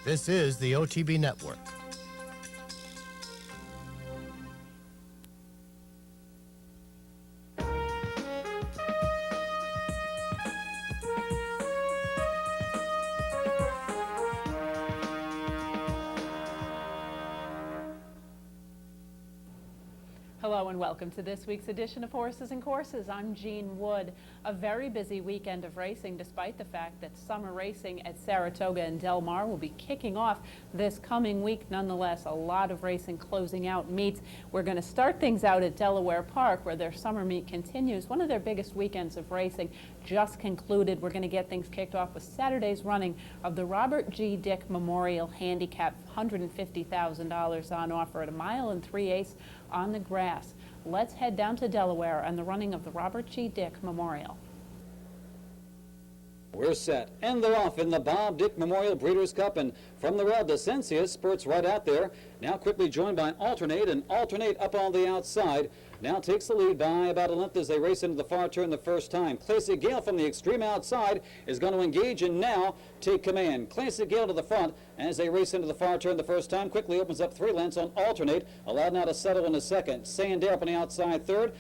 This is the OTB Network. Hello and welcome to this week's edition of Horses and Courses. I'm Jean Wood. A very busy weekend of racing, despite the fact that summer racing at Saratoga and Del Mar will be kicking off this coming week. Nonetheless, a lot of racing closing out meets. We're going to start things out at Delaware Park, where their summer meet continues. One of their biggest weekends of racing just concluded. We're going to get things kicked off with Saturday's running of the Robert G. Dick Memorial Handicap, $150,000 on offer at 1 3/8 miles on the grass. Let's head down to Delaware and the running of the Robert G. Dick Memorial. We're set, and they're off in the Bob Dick Memorial Breeders' Cup, and from the rail, Descensia spurts right out there. Now quickly joined by Alternate, and Alternate up on the outside. Now takes the lead by about a length as they race into the far turn the first time. Classic Gale from the extreme outside is going to engage and now take command. Classic Gale to the front as they race into the far turn the first time. Quickly opens up 3 lengths on Alternate, allowed now to settle in the second. Sandair up on the outside third.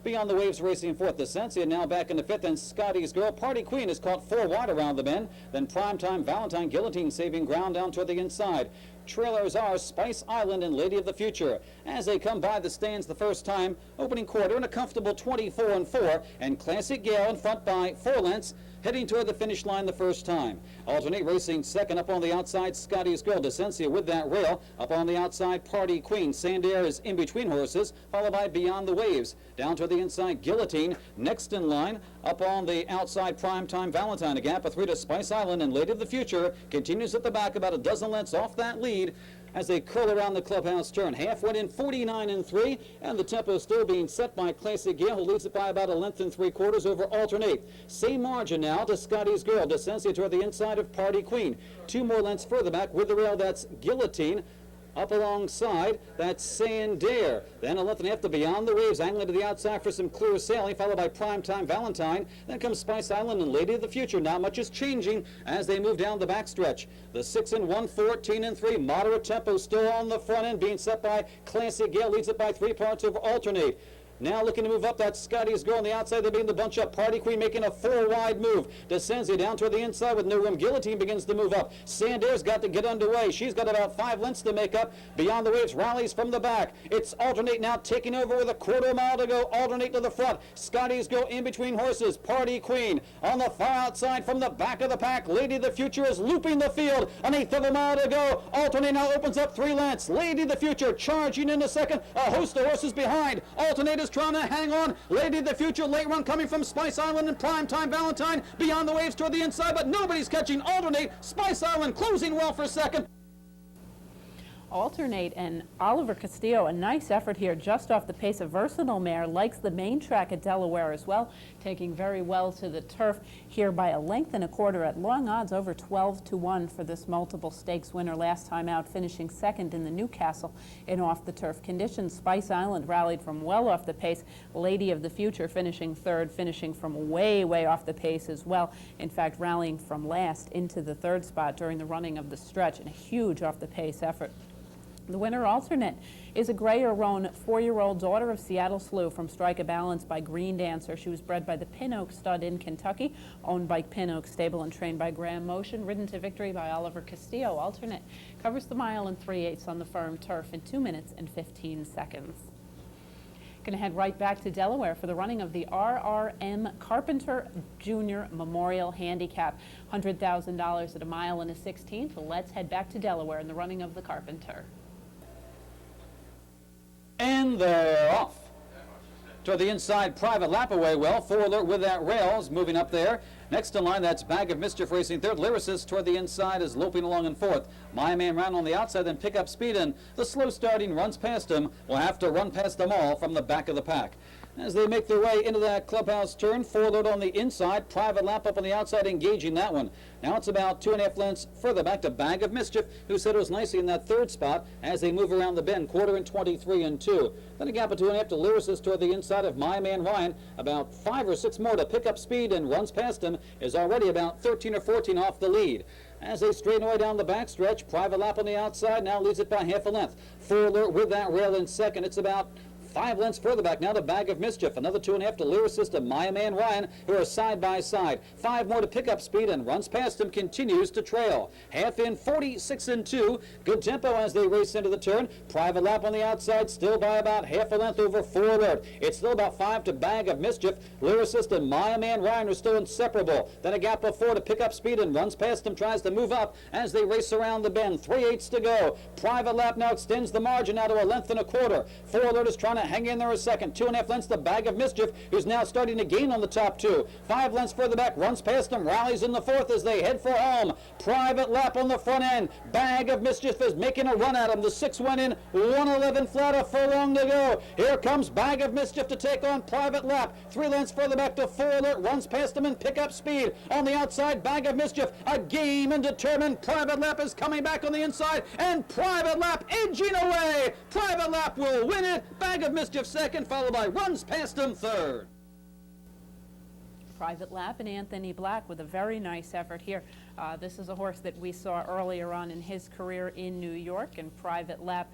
Beyond the Waves racing fourth. Descensia now back in the fifth, and Scotty's Girl. Party Queen is caught 4 wide around the bend. Then Primetime Valentine Guillotine saving ground down toward the inside. Trailers are Spice Island and Lady of the Future. As they come by the stands the first time, opening quarter in a comfortable 24-4, and Classic Gale in front by 4 lengths, heading toward the finish line the first time. Alternate racing second up on the outside, Scotty's Girl. Descensia with that rail. Up on the outside, Party Queen. Sandair is in between horses, followed by Beyond the Waves. Down to the inside, Guillotine. Next in line, up on the outside, Primetime Valentine. A gap of 3 to Spice Island, and Lady of the Future continues at the back about a dozen lengths off that lead as they curl around the clubhouse turn. Half went in 49-3, and the tempo still being set by Classic Gale, who leads it by about a length and 3/4 over Alternate. Same margin now to Scotty's Girl. Descensia toward the inside of Party Queen. 2 more lengths further back with the rail, that's Guillotine. Up alongside, that's Sandair. Then a length and a half to Beyond the Waves, angling to the outside for some clear sailing, followed by Primetime Valentine. Then comes Spice Island and Lady of the Future. Not much is changing as they move down the backstretch. The 6 and 1, 14-3. Moderate tempo still on the front end, being set by Classic Gale. Leads it by 3 parts over Alternate. Now looking to move up, that's Scotty's Girl on the outside. They begin to bunch up. Party Queen making a 4-wide move. Descensia down toward the inside with no room. Guillotine begins to move up. Sandair's got to get underway. She's got about 5 lengths to make up. Beyond the Waves rallies from the back. It's Alternate now taking over with a 1/4 mile to go. Alternate to the front. Scotty's Girl in between horses. Party Queen on the far outside from the back of the pack. Lady of the Future is looping the field. 1/8 of a mile to go. Alternate now opens up 3 lengths. Lady of the Future charging in the second. A host of horses behind. Alternate is trying to hang on. Lady of the Future, late run coming from Spice Island and Primetime Valentine. Beyond the Waves toward the inside, but nobody's catching Alternate. Spice Island closing well for second. Alternate and Oliver Castillo, a nice effort here just off the pace. A versatile mare, likes the main track at Delaware as well, taking very well to the turf here by a length and a quarter at long odds, over 12-1 for this multiple stakes winner last time out, finishing second in the Newcastle in off the turf conditions. Spice Island rallied from well off the pace. Lady of the Future finishing third, finishing from way off the pace as well. In fact, rallying from last into the third spot during the running of the stretch, and a huge off the pace effort. The winner, Alternate, is a Grayer Roan 4-year-old daughter of Seattle Slew from Strike a Balance by Green Dancer. She was bred by the Pin Oak Stud in Kentucky, owned by Pin Oak Stable and trained by Graham Motion, ridden to victory by Oliver Castillo. Alternate covers the 1 3/8 miles on the firm turf in 2 minutes and 15 seconds. Going to head right back to Delaware for the running of the RRM Carpenter Jr. Memorial Handicap, $100,000 at 1 16 miles. Let's head back to Delaware in the running of the Carpenter. And they're off. To the inside, Private Lap away well. 4 Alert with that rails, moving up there. Next in line, that's Bag of Mischief racing third. Lyricist toward the inside is loping along in fourth. My Man Round on the outside, then Pick Up Speed, and the slow starting runs past him. Will have to run past them all from the back of the pack. As they make their way into that clubhouse turn, 4 Alert on the inside, Private Lap up on the outside, engaging that one. Now it's about 2.5 lengths further back to Bag of Mischief, who settles nicely in that third spot as they move around the bend, 1/4 and 23-2. Then a gap of 2.5 to Lyricist toward the inside of My Man Ryan. About 5 or 6 more to Pick Up Speed, and runs past him is already about 13 or 14 off the lead. as they straighten away down the backstretch. Private Lap on the outside now leads it by half a length. Full Alert with that rail in second. It's about 5 lengths further back now to Bag of Mischief. Another 2.5 to Lyricist and My Man Ryan, who are side by side. 5 more to Pickup Speed, and runs past him, continues to trail. Half in, 46 and 2. Good tempo as they race into the turn. Private Lap on the outside, still by about half a length over Full Alert. It's still about 5 to Bag of Mischief. Lyricist and My Man Ryan are still inseparable. Then a gap of 4 to Pickup Speed, and runs past him, tries to move up as they race around the bend. 3/8 to go. Private Lap now extends the margin now to 1.25 lengths. Full Alert is trying to hang in there a second. 2.5 lengths to Bag of Mischief, who's now starting to gain on the top two. 5 lengths further back, runs past him, rallies in the fourth as they head for home. Private Lap on the front end. Bag of Mischief is making a run at him. The 6 went in, 1:11 flat, a furlong to go. Here comes Bag of Mischief to take on Private Lap. 3 lengths further back to Full Alert, runs past him and Pickup Speed. On the outside, Bag of Mischief, a game and determined. Private Lap is coming back on the inside, and Private Lap edging away. Private Lap will win it. Bag of Mischief second, followed by runs past him third. Private Lap and Anthony Black with a very nice effort here. This is a horse that we saw earlier on in his career in New York, and Private Lap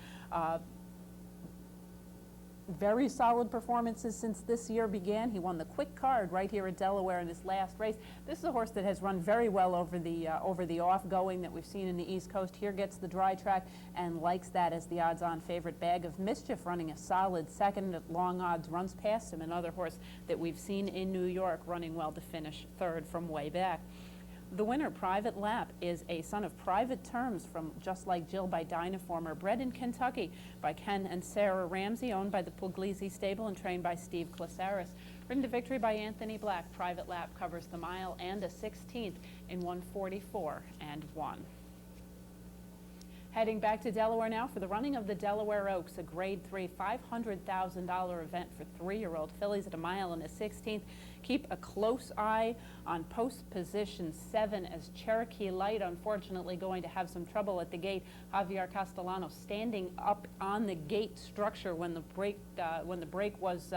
very solid performances since this year began. He won the quick card right here at Delaware in his last race. This is a horse that has run very well over the off-going that we've seen in the East Coast. Here gets the dry track and likes that as the odds-on favorite. Bag of Mischief running a solid second at long odds, runs past him. Another horse that we've seen in New York running well to finish third from way back. The winner, Private Lap, is a son of Private Terms from Just Like Jill by Dynaformer, bred in Kentucky by Ken and Sarah Ramsey, owned by the Puglisi stable and trained by Steve Klasaris. Ridden to victory by Anthony Black, Private Lap covers the mile and a 16th in 1:44 and 1. Heading back to Delaware now for the running of the Delaware Oaks, a Grade 3 $500,000 event for 3-year-old fillies at a mile and a 16th. Keep a close eye on post position 7 as Cherokee Light, unfortunately, going to have some trouble at the gate. Javier Castellano standing up on the gate structure when the break was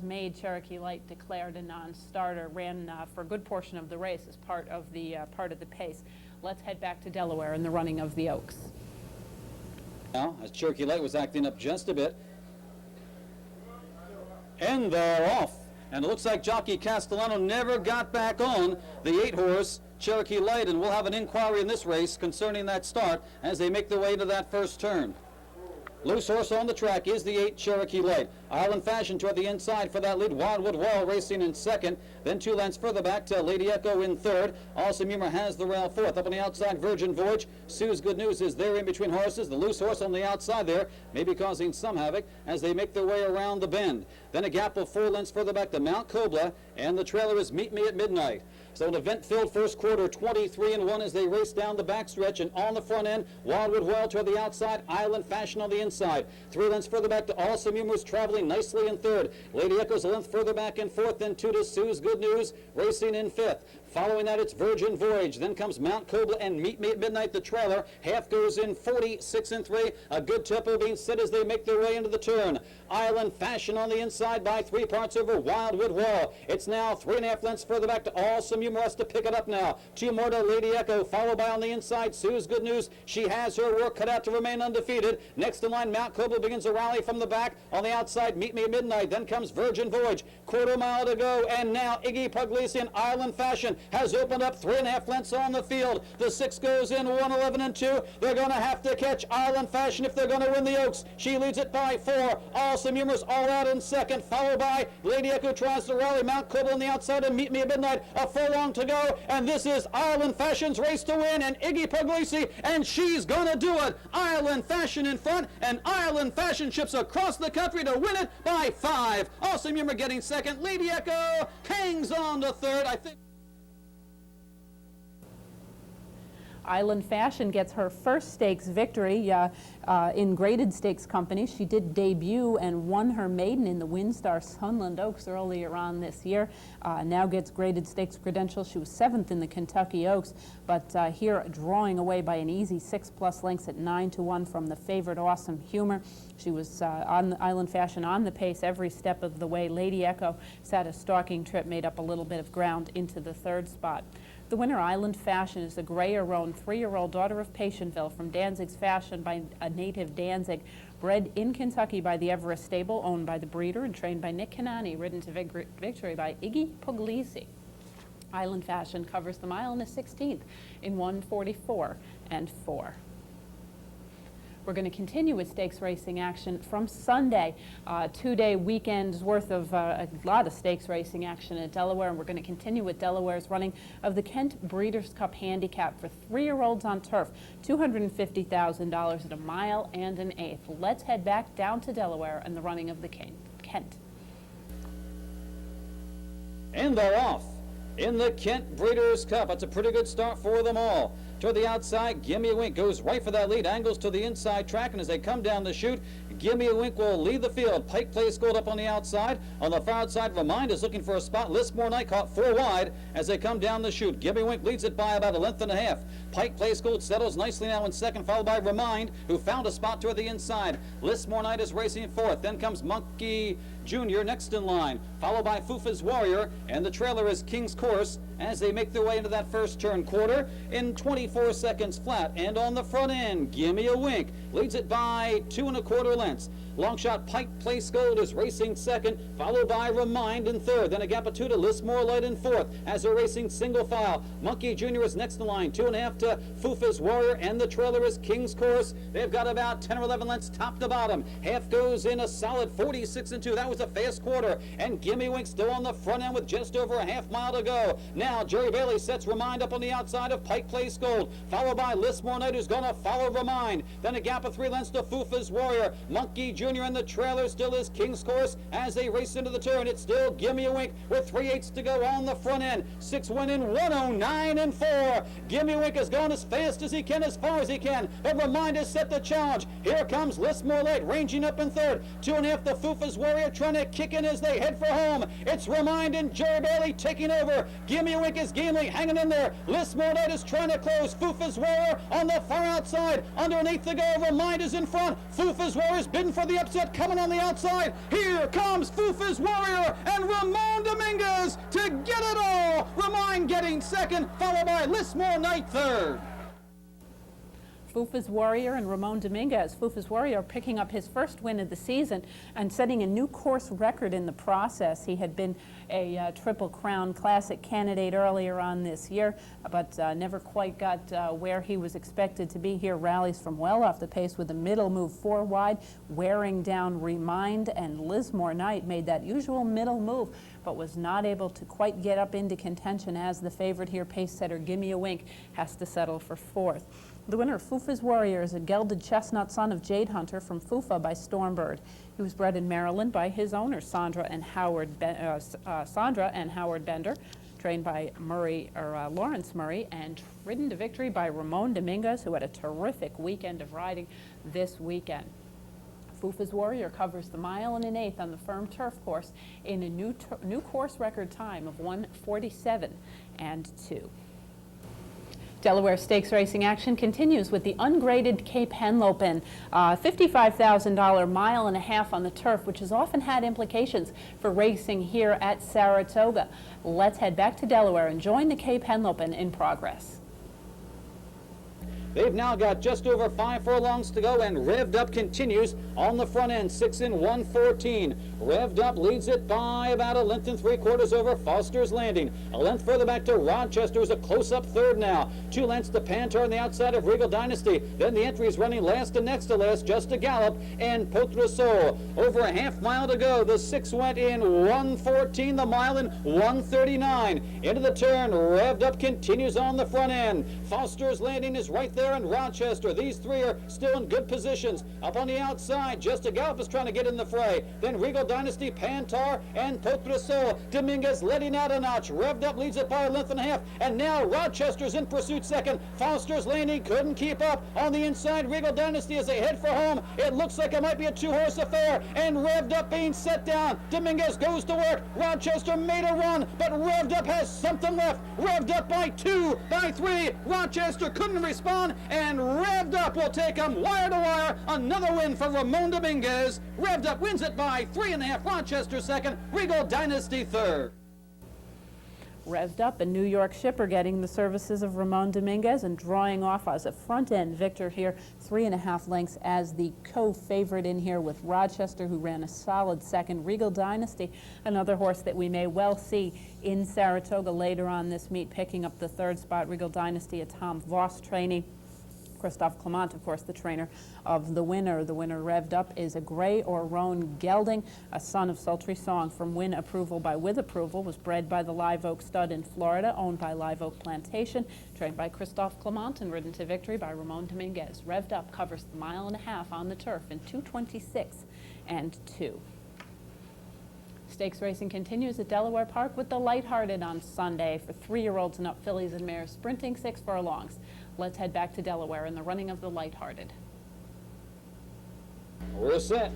made. Cherokee Light declared a non-starter, ran for a good portion of the race as part of the pace. Let's head back to Delaware in the running of the Oaks. Now, as Cherokee Light was acting up just a bit. And they're off. And it looks like jockey Castellano never got back on the 8-horse Cherokee Light, and we'll have an inquiry in this race concerning that start as they make their way to that first turn. Loose horse on the track is the 8 Cherokee Light. Island Fashion toward the inside for that lead. Wildwood Wall racing in second. Then 2 lengths further back to Lady Echo in third. Awesome Humor has the rail fourth. Up on the outside, Virgin Voyage. Sue's Good News is there in between horses. The loose horse on the outside there may be causing some havoc as they make their way around the bend. Then a gap of 4 lengths further back to Mount Kobla, and the trailer is Meet Me at Midnight. So an event-filled first quarter, 23 and 1 as they race down the backstretch, and on the front end, Wildwood Well toward the outside, Island Fashion on the inside. 3 lengths further back to Awesome Humor's traveling nicely in third. Lady Echo's a length further back in fourth, then 2 to Sue's Good News racing in fifth. Following that, it's Virgin Voyage. Then comes Mount Kobla and Meet Me at Midnight, the trailer. Half goes in 46 and 3. A good tempo being set as they make their way into the turn. Island Fashion on the inside by 3 parts over Wildwood Wall. It's now 3.5 lengths further back to Awesome Humor has to pick it up now. 2 more to Lady Echo, followed by on the inside Sue's Good News. She has her work cut out to remain undefeated. Next in line, Mount Kobla begins a rally from the back. On the outside, Meet Me at Midnight. Then comes Virgin Voyage. Quarter mile to go, and now Iggy Puglisi and Island Fashion has opened up 3.5 lengths on the field. The 6 goes in 1:11 and 2. They're going to have to catch Island Fashion if they're going to win the Oaks. She leads it by 4. Awesome Humor's all out in second, followed by Lady Echo tries to rally Mount Kobla on the outside and Meet Me at Midnight. A furlong to go, and this is Island Fashion's race to win, and Iggy Puglisi, and she's going to do it. Island Fashion in front, and Island Fashion ships across the country to win it by 5. Awesome Humor getting second. Lady Echo hangs on to third. I think Island Fashion gets her first stakes victory in graded stakes company. She did debut and won her maiden in the WinStar Sunland Oaks earlier on this year. Now gets graded stakes credentials. She was 7th in the Kentucky Oaks, but here drawing away by an easy 6+ lengths at 9-1 from the favorite Awesome Humor. She was on the Island Fashion on the pace every step of the way. Lady Echo sat a stalking trip, made up a little bit of ground into the 3rd spot. The winner, Island Fashion, is a Greyer-owned 3-year-old daughter of Patientville from Danzig's Fashion by a native Danzig. Bred in Kentucky by the Everest Stable, owned by the breeder and trained by Nick Kanani, ridden to victory by Iggy Puglisi. Island Fashion covers the mile and is 16th in 1:44 and 4. We're going to continue with stakes racing action from Sunday. 2-day weekend's worth of a lot of stakes racing action at Delaware, and we're going to continue with Delaware's running of the Kent Breeders' Cup Handicap for 3-year-olds on turf, $250,000 at a mile and an eighth. Let's head back down to Delaware and the running of the Kent. And they're off in the Kent Breeders' Cup. That's a pretty good start for them all. Toward the outside, Gimme a Wink goes right for that lead, angles to the inside track, and as they come down the chute, Gimme a Wink will lead the field. Pike Place Gold up on the outside. On the far outside, Remind is looking for a spot. Listmore Night caught 4 wide as they come down the chute. Gimme a Wink leads it by about 1.5 lengths. Pike Place Gold settles nicely now in second, followed by Remind, who found a spot toward the inside. Listmore Night is racing fourth. Then comes Monkey Jr. next in line, followed by Fufa's Warrior, and the trailer is King's Course as they make their way into that first turn quarter in 24 seconds flat. And on the front end, Gimme a Wink leads it by 2 1/4 lengths. Long shot Pike Place Gold is racing second, followed by Remind in third. Then a gap of 2 to Listmore Light in fourth as they're racing single file. Monkey Jr. is next in line, 2.5 to Fufa's Warrior, and the trailer is King's Course. They've got about 10 or 11 lengths top to bottom. Half goes in a solid 46 and 2. That was a fast quarter, and Gimme Wink still on the front end with just over a half mile to go. Now Jerry Bailey sets Remind up on the outside of Pike Place Gold, followed by Listmore Night, who's going to follow Remind. Then a gap of 3 lengths to Fufa's Warrior. Monkey Jr. and the trailer still is King's Course as they race into the turn. It's still Gimme a Wink with 3/8 to go on the front end. 6 went in 1:09 and 4. Gimme a Wink has gone as fast as he can, as far as he can, but Remind has set the challenge. Here comes Listmore Light ranging up in third. 2.5 to Fufa's Warrior trying to kick in as they head for home. It's Remind and Jerry Bailey taking over. Gimme a Wink is gamely hanging in there. Listmore Light is trying to close. Fufa's Warrior on the far outside. Under an eighth to go. Remind is in front. Fufa's Warrior is bidding for the upset, coming on the outside. Here comes Fufa's Warrior and Ramon Dominguez to get it all. Remind getting second, followed by Listmore Night third. Fufa's Warrior and Ramon Dominguez. Fufa's Warrior picking up his first win of the season and setting a new course record in the process. He had been a Triple Crown Classic candidate earlier on this year, but never quite got where he was expected to be. Here rallies from well off the pace with a middle move 4 wide, wearing down Remind, and Listmore Night made that usual middle move, but was not able to quite get up into contention as the favorite here, pace setter Gimme a Wink, has to settle for fourth. The winner of Fufa's Warrior is a gelded chestnut son of Jade Hunter from Fufa by Stormbird. He was bred in Maryland by his owners, Sandra and Howard Bender, trained by Lawrence Murray, and ridden to victory by Ramon Dominguez, who had a terrific weekend of riding this weekend. Fufa's Warrior covers the mile and an eighth on the firm turf course in a new course record time of 1:47 and 2. Delaware Stakes racing action continues with the ungraded Cape Henlopen, $55,000 mile and a half on the turf, which has often had implications for racing here at Saratoga. Let's head back to Delaware and join the Cape Henlopen in progress. They've now got just over 5 furlongs to go, and Revved Up continues on the front end, 6 in 1:14. Revved Up leads it by about 1 3/4 lengths over Foster's Landing. A length further back to Rochester, who's a close-up third now. 2 lengths to Pantar on the outside of Regal Dynasty. Then the entry is running last and next to last, just a gallop, and Potreso. Over a half mile to go. The 6 went in 1:14, the mile in 1:39. Into the turn, Revved Up continues on the front end. Foster's Landing is right there in Rochester. These 3 are still in good positions. Up on the outside, Just a Gallop is trying to get in the fray. Then Regal Dynasty, Pantar, and Potreso. Dominguez letting out a notch. Revved Up leads it by 1.5 lengths. And now Rochester's in pursuit second. Foster's Landing couldn't keep up. On the inside, Regal Dynasty as they head for home. It looks like it might be a 2-horse affair. And Revved Up being set down. Dominguez goes to work. Rochester made a run, but Revved Up has something left. Revved Up by 2, by 3. Rochester couldn't respond, and Revved Up will take him wire to wire. Another win for Ramon Dominguez. Revved Up wins it by 3.5. Rochester second, Regal Dynasty third. Revved up, a New York shipper getting the services of Ramon Dominguez and drawing off as a front-end victor here, 3.5 lengths as the co-favorite in here with Rochester, who ran a solid second. Regal Dynasty, another horse that we may well see in Saratoga later on this meet, picking up the third spot. Regal Dynasty, a Tom Voss trainee. Christophe Clement, of course, the trainer of the winner. The winner revved up is a Gray or Roan Gelding, a son of Sultry Song from Win Approval by With Approval, was bred by the Live Oak Stud in Florida, owned by Live Oak Plantation, trained by Christophe Clement and ridden to victory by Ramon Dominguez. Revved up covers the 1.5 miles on the turf in 2:26 and 2. Stakes racing continues at Delaware Park with the Lighthearted on Sunday for 3-year-olds and up fillies and mares sprinting 6 furlongs. Let's head back to Delaware in the running of the Lighthearted. We're set.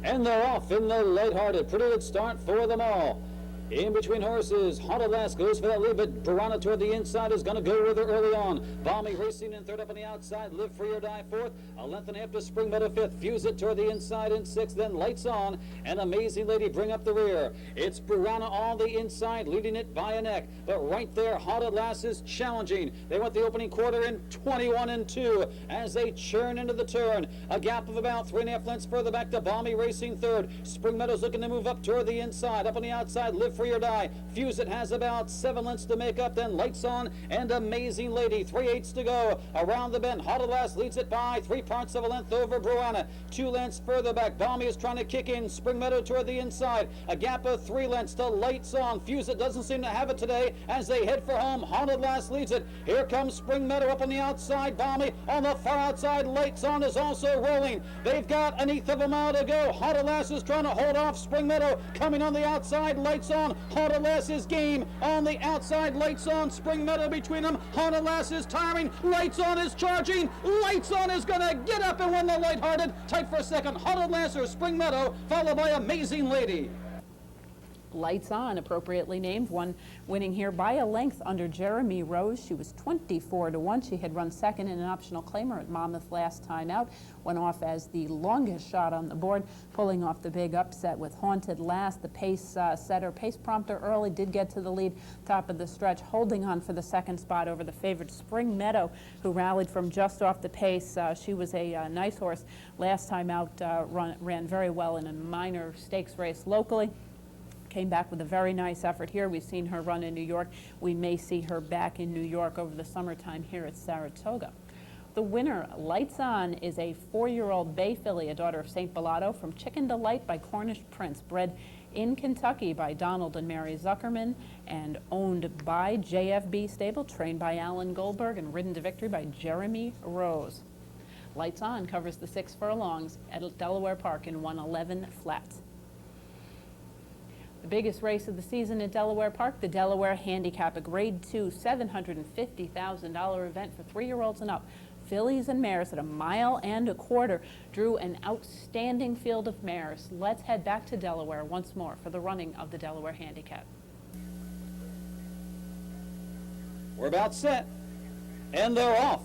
And they're off in the Lighthearted. Pretty good start for them all. In between horses, Haunted Lass goes for that lead, but Burana toward the inside is going to go with her early on. Balmy Racing in third up on the outside. Live Free or Die fourth. 1.5 lengths to Spring Meadow fifth. Fuse It toward the inside in sixth. Then Lights On and Amazing Lady bring up the rear. It's Burana on the inside, leading it by a neck. But right there, Haunted Lass is challenging. They went the opening quarter in 21 and 2 as they churn into the turn. A gap of about 3.5 lengths further back to Balmy Racing third. Spring Meadows looking to move up toward the inside. Up on the outside, Live Free or Die. Fuse It has about 7 lengths to make up. Then Lights On and Amazing Lady. 3/8 to go. Around the bend, Haunted Lass leads it by 3/4 of a length over Bruana. 2 lengths further back. Balmy is trying to kick in. Spring Meadow toward the inside. A gap of 3 lengths to Lights On. Fuse It doesn't seem to have it today as they head for home. Haunted Lass leads it. Here comes Spring Meadow up on the outside. Balmy on the far outside. Lights On is also rolling. They've got 1/8 of a mile to go. Haunted Lass is trying to hold off Spring Meadow. Coming on the outside. Lights On. Haunted Lass is game on the outside. Lights On, Spring Meadow between them. Haunted Lass is tiring. Lights On is charging. Lights On is going to get up and win the Lighthearted. Tight for a second. Haunted Lass or Spring Meadow, followed by Amazing Lady. Lights On, appropriately named, one winning here by a length under Jeremy Rose. She was 24 to 1. She had run second in an optional claimer at Monmouth last time out. Went off as the longest shot on the board, pulling off the big upset with Haunted Lass. The pace setter, pace prompter early, did get to the lead, top of the stretch, holding on for the second spot over the favorite Spring Meadow, who rallied from just off the pace. She was a nice horse last time out, ran very well in a minor stakes race locally. Came back with a very nice effort here. We've seen her run in New York. We may see her back in New York over the summertime here at Saratoga. The winner, Lights On, is a 4-year-old bay filly, a daughter of St. Bellato, from Chicken Delight by Cornish Prince, bred in Kentucky by Donald and Mary Zuckerman and owned by JFB Stable, trained by Alan Goldberg and ridden to victory by Jeremy Rose. Lights On covers the 6 furlongs at Delaware Park in 1:11 flat. The biggest race of the season at Delaware Park, the Delaware Handicap, a Grade 2 $750,000 event for 3-year-olds and up. Fillies and mares at 1.25 miles drew an outstanding field of mares. Let's head back to Delaware once more for the running of the Delaware Handicap. We're about set, and they're off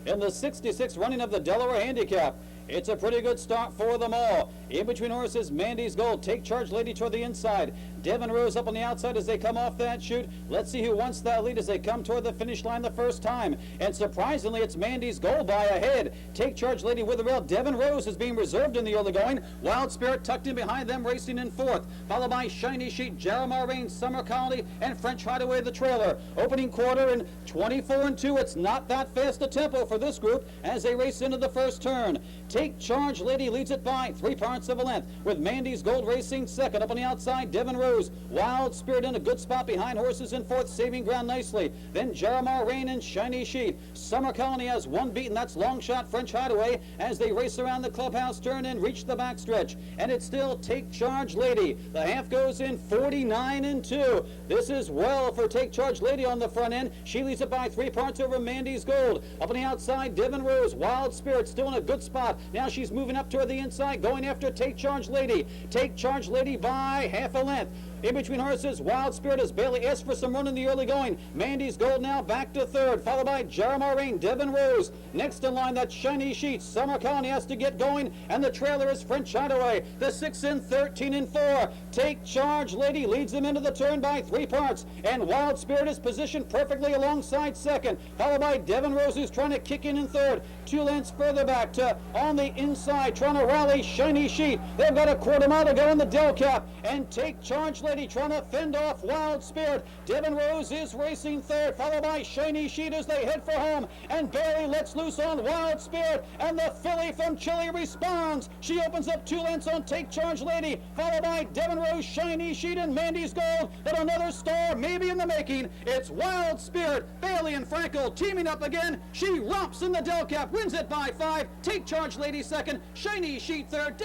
in the 66th running of the Delaware Handicap. It's a pretty good start for them all. In between horses, Mandy's Gold, Take Charge Lady toward the inside. Devon Rose up on the outside as they come off that chute. Let's see who wants that lead as they come toward the finish line the first time. And surprisingly, it's Mandy's Gold by a head. Take Charge Lady with the rail. Devon Rose is being reserved in the early going. Wild Spirit tucked in behind them, racing in fourth. Followed by Shiny Sheet, Jeremiah Rain, Summer Colony, and French Hideaway the trailer. Opening quarter in 24 and 2. It's not that fast a tempo for this group as they race into the first turn. Take Charge Lady leads it by 3/4 of a length, with Mandy's Gold racing second. Up on the outside, Devon Rose. Wild Spirit in a good spot behind horses in fourth, saving ground nicely. Then Jeremiah Rain and Shiny Sheet. Summer Colony has one beaten. That's Long Shot French Hideaway as they race around the clubhouse turn and reach the backstretch. And it's still Take Charge Lady. The half goes in 49 and 2. This is well for Take Charge Lady on the front end. She leads it by 3 parts over Mandy's Gold. Up on the outside, Devon Rose. Wild Spirit still in a good spot. Now she's moving up toward the inside, going after Take Charge Lady. Take Charge Lady by half a length. In between horses, Wild Spirit as Bailey asks for some run in the early going. Mandy's Gold now back to third, followed by Jeremiah Rain, Devin Rose. Next in line, that Shiny Sheet. Summer Colony has to get going, and the trailer is French Hideaway. The 6 in 13 and 4. Take Charge Lady leads them into the turn by 3 parts, and Wild Spirit is positioned perfectly alongside second, followed by Devin Rose, who's trying to kick in third. 2 lengths further back to on the inside, trying to rally Shiny Sheet. They've got a quarter mile to go in the Del Cap, and Take Charge Lady trying to fend off Wild Spirit. Devin Rose is racing third, followed by Shiny Sheet as they head for home, and Barry lets loose on Wild Spirit, and the filly from Chile responds. She opens up 2 lengths on Take Charge Lady, followed by Devin Rose, Shiny Sheet, and Mandy's Gold. But another star maybe in the making. It's Wild Spirit. Bailey and Frankel teaming up again. She romps in the Del Cap, wins it by 5. Take Charge Lady second, Shiny Sheet third.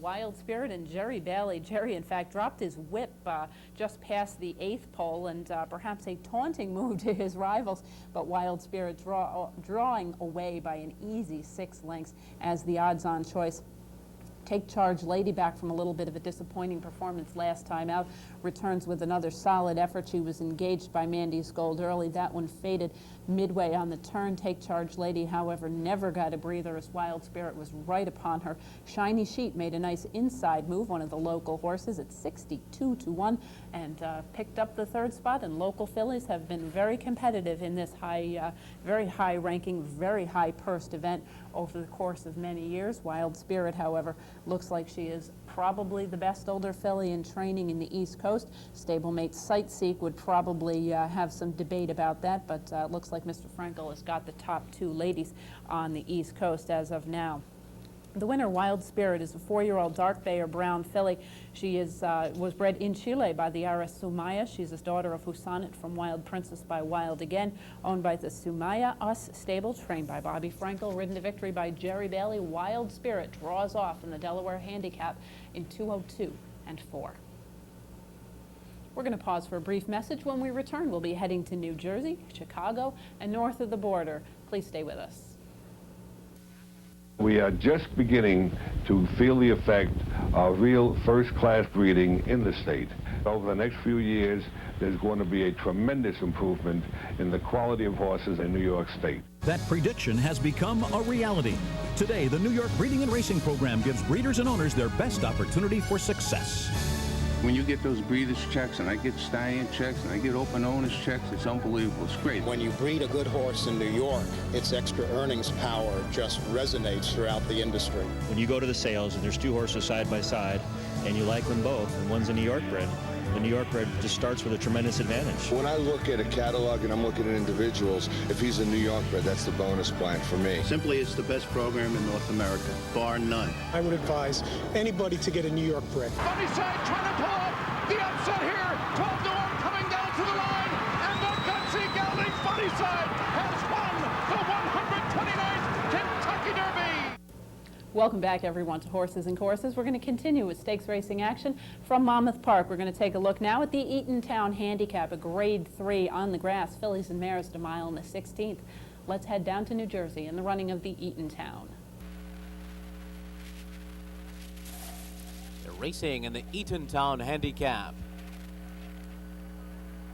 Wild Spirit and Jerry Bailey. Jerry, in fact, dropped his whip just past the 8th pole, and perhaps a taunting move to his rivals, but Wild Spirit drawing away by an easy 6 lengths as the odds-on choice. Take Charge Lady, back from a little bit of a disappointing performance last time out, returns with another solid effort. She was engaged by Mandy's Gold early. That one faded midway on the turn. Take Charge Lady, however, never got a breather as Wild Spirit was right upon her. Shiny Sheet made a nice inside move, one of the local horses, at 62-1, and picked up the 3rd spot. And local fillies have been very competitive in this very high-ranking, very high-pursed event over the course of many years. Wild Spirit, however, looks like she is probably the best older filly in training in the East Coast. Stablemate Sightseek would probably have some debate about that, but it looks like Mr. Frankel has got the top 2 ladies on the East Coast as of now. The winner, Wild Spirit, is a 4-year-old dark bay or brown filly. She was bred in Chile by the Aras Sumaya. She's a daughter of Husanet from Wild Princess by Wild Again, owned by the Sumaya Us stable, trained by Bobby Frankel, ridden to victory by Jerry Bailey. Wild Spirit draws off in the Delaware Handicap in 2:02 and 4. We're going to pause for a brief message. When we return, we'll be heading to New Jersey, Chicago, and north of the border. Please stay with us. We are just beginning to feel the effect of real first-class breeding in the state. Over the next few years, there's going to be a tremendous improvement in the quality of horses in New York State. That prediction has become a reality. Today, the New York Breeding and Racing Program gives breeders and owners their best opportunity for success. When you get those breeders' checks, and I get stallion checks, and I get open owners' checks, it's unbelievable. It's great. When you breed a good horse in New York, its extra earnings power just resonates throughout the industry. When you go to the sales and there's 2 horses side by side and you like them both, and one's a New York bred, the New York bred just starts with a tremendous advantage. When I look at a catalog and I'm looking at individuals, if he's a New York bred, that's the bonus plan for me. Simply, it's the best program in North America, bar none. I would advise anybody to get a New York bred. Funny side trying to pull up the upset here. 12-1 coming down to the line, and the gutsy gelding Funny Side has won the 129th Kentucky Derby. Welcome back, everyone, to Horses and Courses. We're going to continue with stakes racing action from Monmouth Park. We're going to take a look now at the Eatontown Handicap, a Grade 3 on the grass, fillies and mares at 1 mile and the 16th. Let's head down to New Jersey in the running of the Eatontown. They're racing in the Eatontown Handicap.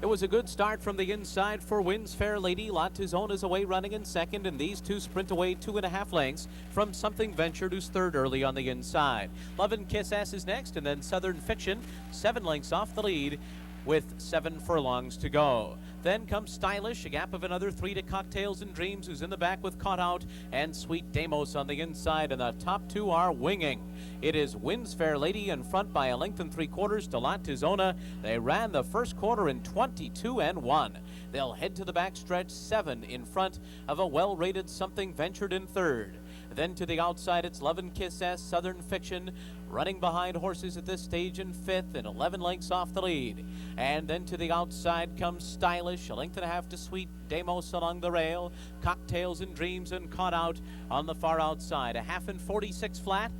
It was a good start from the inside for Wins Fair Lady. Latizone is away running in second, and these 2 sprint away 2.5 lengths from Something Ventured, who's third early on the inside. Love and Kiss Ass is next, and then Southern Fiction 7 lengths off the lead with 7 furlongs to go. Then comes Stylish, a gap of another 3 to Cocktails and Dreams, who's in the back with Caught Out, and Sweet Damos on the inside, and the top 2 are winging. It is Wins Fair Lady in front by 1 3/4 to Latizona. They ran the first quarter in 22 and 1. They'll head to the backstretch 7 in front of a well-rated Something Ventured in third. Then to the outside, it's Love and Kiss Ass, Southern Fiction, running behind horses at this stage in 5th and 11 lengths off the lead. And then to the outside comes Stylish, 1.5 lengths to Sweet Damos along the rail, Cocktails and Dreams and Caught Out on the far outside. 1/2 and 46 flat.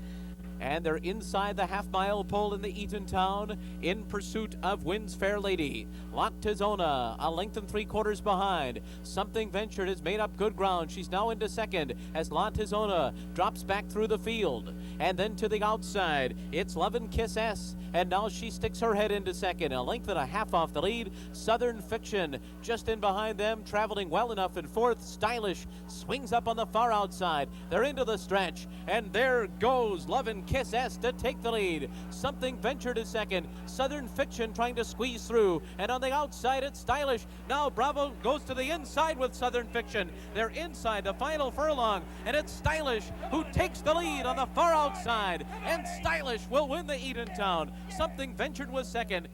And they're inside the half-mile pole in the Eatontown in pursuit of Wins Fair Lady. Lottizona, a length and 3/4 behind. Something Ventured has made up good ground. She's now into second as Lottizona drops back through the field. And then to the outside, it's Love and Kiss S. And now she sticks her head into second, a length and a half off the lead. Southern Fiction just in behind them, traveling well enough in fourth. Stylish swings up on the far outside. They're into the stretch, and there goes Love and Kiss S to take the lead. Something Ventured is second. Southern Fiction trying to squeeze through, and on the outside it's Stylish. Now Bravo goes to the inside with Southern Fiction. They're inside the final furlong, and it's Stylish who takes the lead on the far outside, and Stylish will win the Eatontown. Something Ventured was second.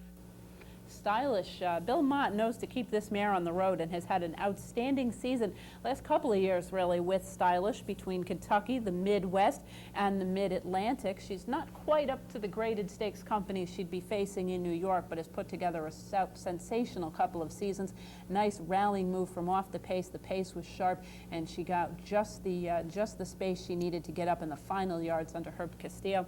Stylish. Bill Mott knows to keep this mare on the road and has had an outstanding season last couple of years, really, with Stylish between Kentucky, the Midwest, and the Mid-Atlantic. She's not quite up to the graded stakes company she'd be facing in New York, but has put together a sensational couple of seasons. Nice rallying move from off the pace. The pace was sharp, and she got just the space she needed to get up in the final yards under Herb Castillo.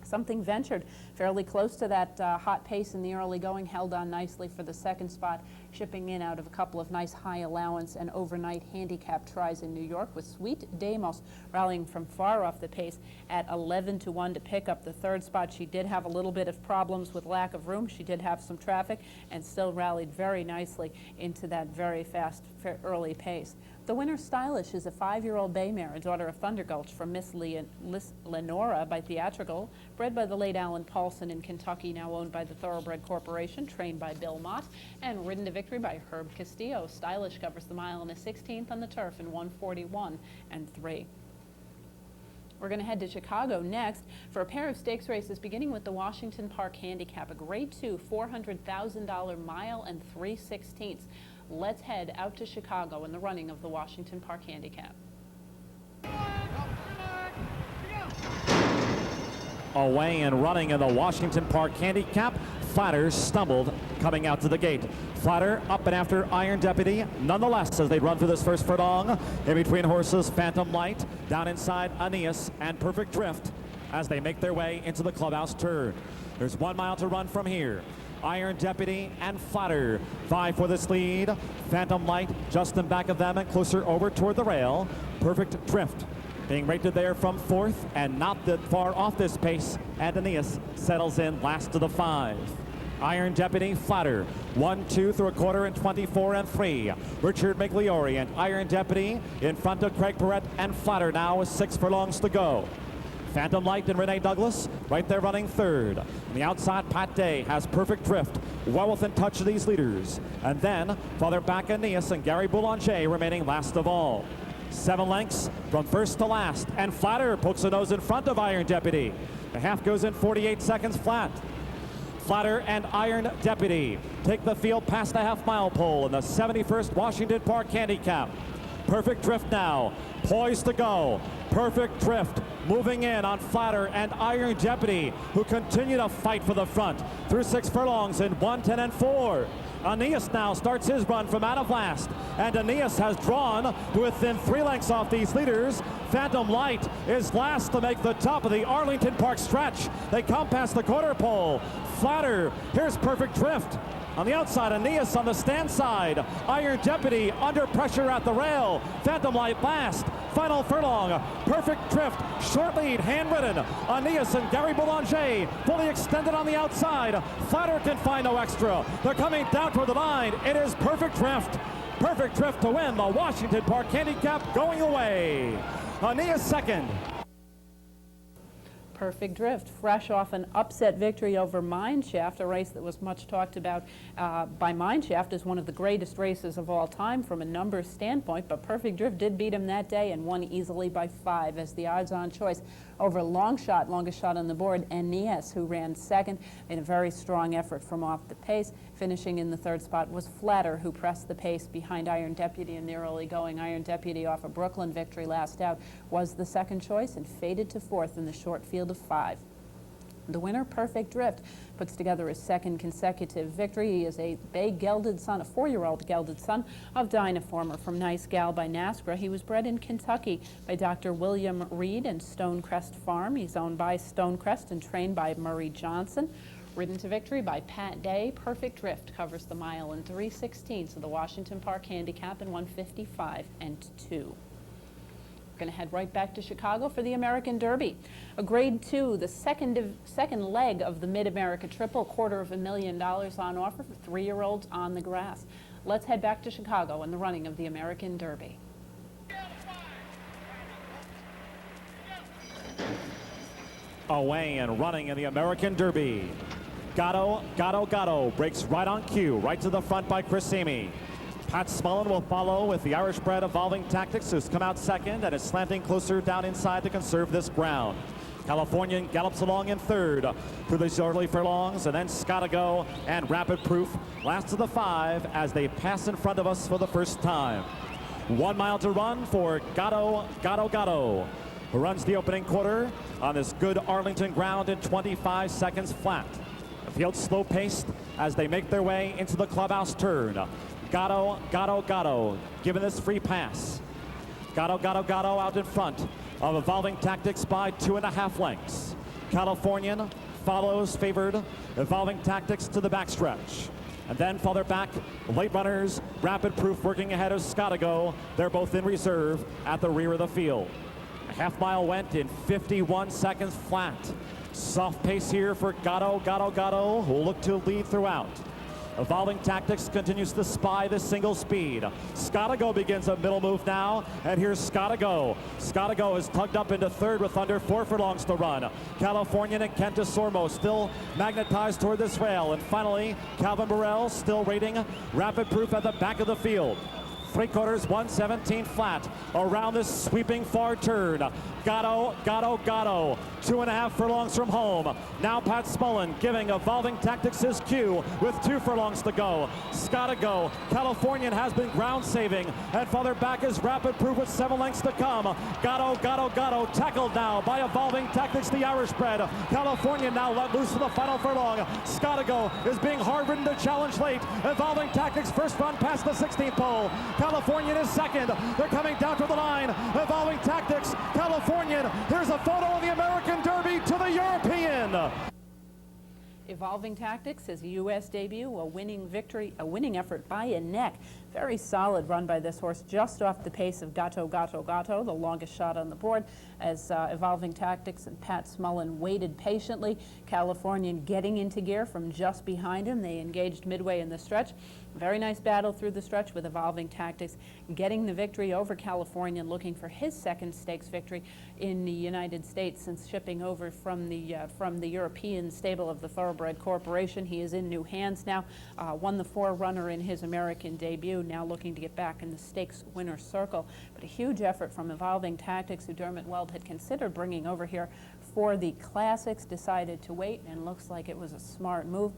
Something Ventured fairly close to that hot pace in the early going, held on nicely for the second spot, shipping in out of a couple of nice high allowance and overnight handicap tries in New York, with Sweet Damos rallying from far off the pace at 11-1 to pick up the third spot. She did have a little bit of problems with lack of room. She did have some traffic and still rallied very nicely into that very fast early pace. The winner, Stylish, is a 5-year-old bay mare, a daughter of Thunder Gulch from Miss Lenora by Theatrical, bred by the late Alan Paulson in Kentucky, now owned by the Thoroughbred Corporation, trained by Bill Mott, and ridden to victory by Herb Castillo. Stylish covers the mile in a 16th on the turf in 1:41.3. We're going to head to Chicago next for a pair of stakes races, beginning with the Washington Park Handicap, a Grade 2 $400,000 mile and 3/16. Let's head out to Chicago in the running of the Washington Park Handicap. Away and running in the Washington Park Handicap. Flatter stumbled coming out to the gate. Flatter up and after Iron Deputy, nonetheless, as they run through this first furlong. In between horses, Phantom Light, down inside Aeneas and Perfect Drift as they make their way into the clubhouse turn. There's 1 mile to run from here. Iron Deputy and Flatter vie for this lead. Phantom Light just in back of them and closer over toward the rail. Perfect Drift being rated there from fourth and not that far off this pace. And Aeneas settles in last to the 5. Iron Deputy, Flatter, 1, 2 through a quarter and 24.3. Richard Migliori and Iron Deputy in front of Craig Perrette and Flatter now with 6 furlongs to go. Phantom Light and Renee Douglas right there running third. On the outside, Pat Day has Perfect Drift, well within touch of these leaders. And then farther back, Aeneas and Gary Boulanger remaining last of all. 7 lengths from first to last, and Flatter pokes a nose in front of Iron Deputy. The half goes in 48 seconds flat. Flatter and Iron Deputy take the field past the half-mile pole in the 71st Washington Park Handicap. Perfect Drift now, poised to go. Perfect Drift moving in on Flatter and Iron Deputy, who continue to fight for the front through 6 furlongs in 1:10.4. Aeneas now starts his run from out of last, and Aeneas has drawn to within 3 lengths off these leaders. Phantom Light is last to make the top of the Arlington Park stretch. They come past the quarter pole. Flatter, here's Perfect Drift. On the outside, Aeneas on the stand side. Iron Deputy under pressure at the rail. Phantom Light last. Final furlong. Perfect Drift. Short lead, handwritten. Aeneas and Gary Boulanger fully extended on the outside. Flatter can find no extra. They're coming down toward the line. It is Perfect Drift. Perfect Drift to win the Washington Park Handicap going away. Aeneas second. Perfect Drift, fresh off an upset victory over Mineshaft, a race that was much talked about by Mineshaft as one of the greatest races of all time from a numbers standpoint, but Perfect Drift did beat him that day and won easily by 5 as the odds-on choice over longest shot on the board, Aeneas, who ran second in a very strong effort from off the pace. Finishing in the third spot was Flatter, who pressed the pace behind Iron Deputy in the early going. Iron Deputy, off a Brooklyn victory last out, was the second choice and faded to fourth in the short field of 5. The winner, Perfect Drift, puts together his second consecutive victory. He is a bay gelded son, a 4-year-old gelded son of Dinah Former from Nice Gal by NASCRA. He was bred in Kentucky by Dr. William Reed and Stonecrest Farm. He's owned by Stonecrest and trained by Murray Johnson. Ridden to victory by Pat Day, Perfect Drift covers the mile in 3/16 of the Washington Park Handicap in 1:55 and 2. We're going to head right back to Chicago for the American Derby. A Grade 2, the second leg of the Mid-America Triple, $250,000 on offer for 3-year-olds on the grass. Let's head back to Chicago in the running of the American Derby. Away and running in the American Derby. Gatto breaks right on cue, right to the front by Chris Amy. Pat Smullen will follow with the Irish-bred Evolving Tactics, who's come out second and is slanting closer down inside to conserve this ground. Californian gallops along in third through these early furlongs, and then Scottago and Rapid Proof last of the 5 as they pass in front of us for the first time. 1 mile to run for Gatto, who runs the opening quarter on this good Arlington ground in 25 seconds flat. The field slow-paced as they make their way into the clubhouse turn. Gatto, given this free pass. Gatto out in front of Evolving Tactics by 2.5 lengths. Californian follows favored Evolving Tactics to the backstretch. And then farther back, late runners, Rapid Proof working ahead of Scottago. They're both in reserve at the rear of the field. A half mile went in 51 seconds flat. Soft pace here for Gatto, who will look to lead throughout. Evolving Tactics continues to spy the single speed. Scottago begins a middle move now, and here's Scottago. Scottago is tugged up into third with under 4 furlongs to run. Californian and Kent DeSormo still magnetized toward this rail, and finally Calvin Burrell still rating Rapid Proof at the back of the field. 3/4, 1:17 flat around this sweeping far turn. Gatto, 2.5 furlongs from home. Now Pat Smullen giving Evolving Tactics his cue with 2 furlongs to go. Scottago, Californian has been ground saving, and farther back is Rapid Proof with 7 lengths to come. Gatto, tackled now by Evolving Tactics, the Irish bred. Californian now let loose for the final furlong. Scottago is being hard ridden to challenge late. Evolving Tactics first run past the 16th pole. Californian is second. They're coming down to the line. Evolving Tactics, Californian. Here's a photo of the American Derby to the European. Evolving Tactics, his U.S. debut, a winning victory, a winning effort by a neck. Very solid run by this horse, just off the pace of Gatto, the longest shot on the board, as Evolving Tactics and Pat Smullen waited patiently. Californian getting into gear from just behind him. They engaged midway in the stretch. Very nice battle through the stretch with Evolving Tactics getting the victory over Californian, looking for his second stakes victory in the United States since shipping over from the European stable of the Thoroughbred Corporation. He is in new hands now. Won the 4-runner in his American debut, now looking to get back in the stakes winner circle. But a huge effort from Evolving Tactics, who Dermot Weld had considered bringing over here for the Classics, decided to wait, and looks like it was a smart move.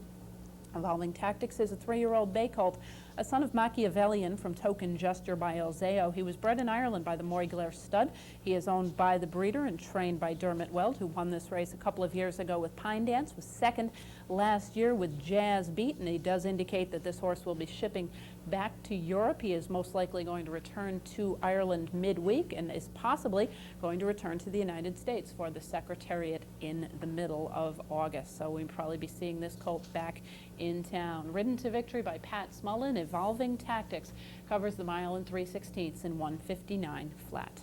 Evolving Tactics is a 3-year-old bay colt, a son of Machiavellian from Token Jester by Elzeo. He was bred in Ireland by the Moyglaire stud. He is owned by the breeder and trained by Dermot Weld, who won this race a couple of years ago with Pine Dance, was second last year with Jazz Beat, and he does indicate that this horse will be shipping back to Europe. He is most likely going to return to Ireland midweek and is possibly going to return to the United States for the Secretariat in the middle of August. So we'll probably be seeing this colt back in town. Ridden to victory by Pat Smullen, Evolving Tactics covers the mile in 3/16 in 1:59 flat.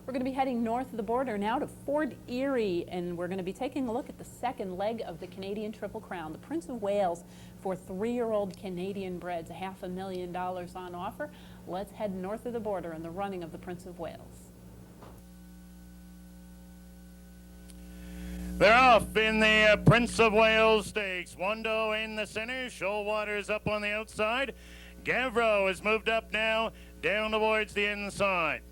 We're going to be heading north of the border now to Fort Erie, and we're going to be taking a look at the second leg of the Canadian Triple Crown, the Prince of Wales for 3-year-old Canadian breds, $500,000 on offer. Let's head north of the border in the running of the Prince of Wales. They're off in the Prince of Wales Stakes. Wando in the center, Shoalwater's up on the outside. Gavro has moved up now, down towards the inside.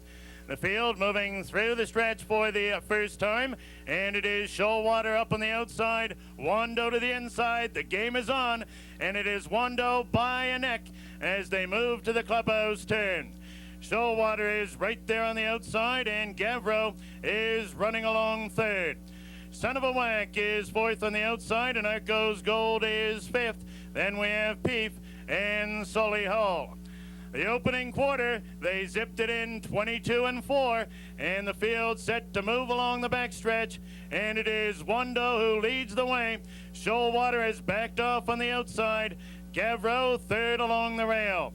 The field moving through the stretch for the first time, and it is Shoalwater up on the outside, Wando to the inside. The game is on, and it is Wando by a neck as they move to the clubhouse turn. Shoalwater is right there on the outside, and Gavro is running along third. Son of a Whack is fourth on the outside, and Arcos Gold is fifth. Then we have Peef and Sully Hall. The opening quarter, they zipped it in 22-4, and the field set to move along the backstretch, and it is Wando who leads the way. Shoalwater has backed off on the outside. Gavro third along the rail.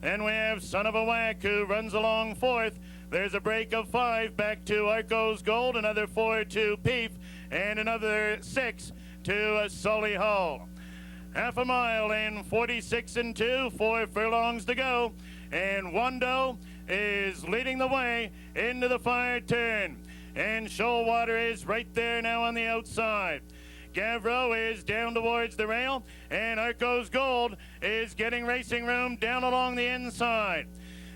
Then we have Son of a Whack who runs along fourth. There's a break of 5 back to Arcos Gold, another 4 to Peef, and another 6 to Sully Hall. Half a mile in 46-2, 4 furlongs to go, and Wando is leading the way into the far turn, and Shoalwater is right there now on the outside. Gavro is down towards the rail, and Arcos Gold is getting racing room down along the inside.